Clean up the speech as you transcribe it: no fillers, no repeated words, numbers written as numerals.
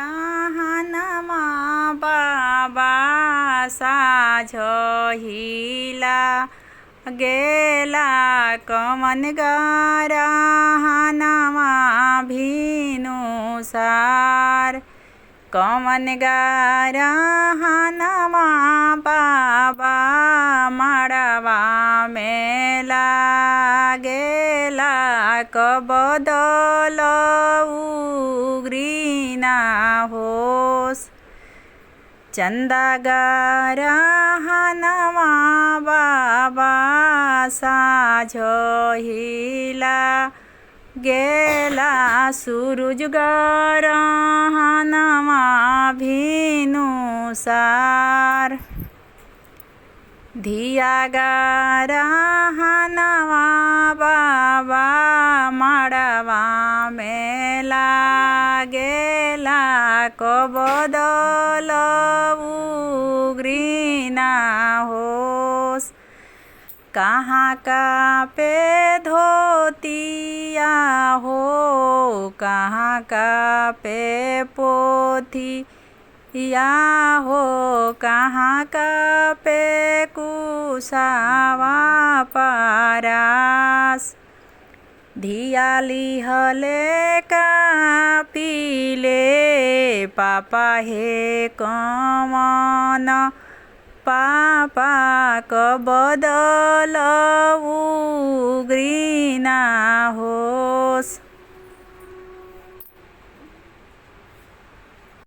गाराहानमा बाबा साझहिला गेला कमन गाराहानमा भिनुसार कमन गाराहानमा बाबा मड़वा मेला गेला कबदल उग्रिना होस चंदा गाराहानमा बाबा साझहिला गेला सूरज गाराहानमा भिनुसार धिया गाराहानमा बाबा मड़वा मेला गेला कबदल उग्रिना होस कहाँ का पे धोतिया हो कहाँ का पे पोथी या हो कहाँ का पे कुसावा परास धिया लिहले का पीले पापा हे कमन पापा कबदल उग्रिना हो।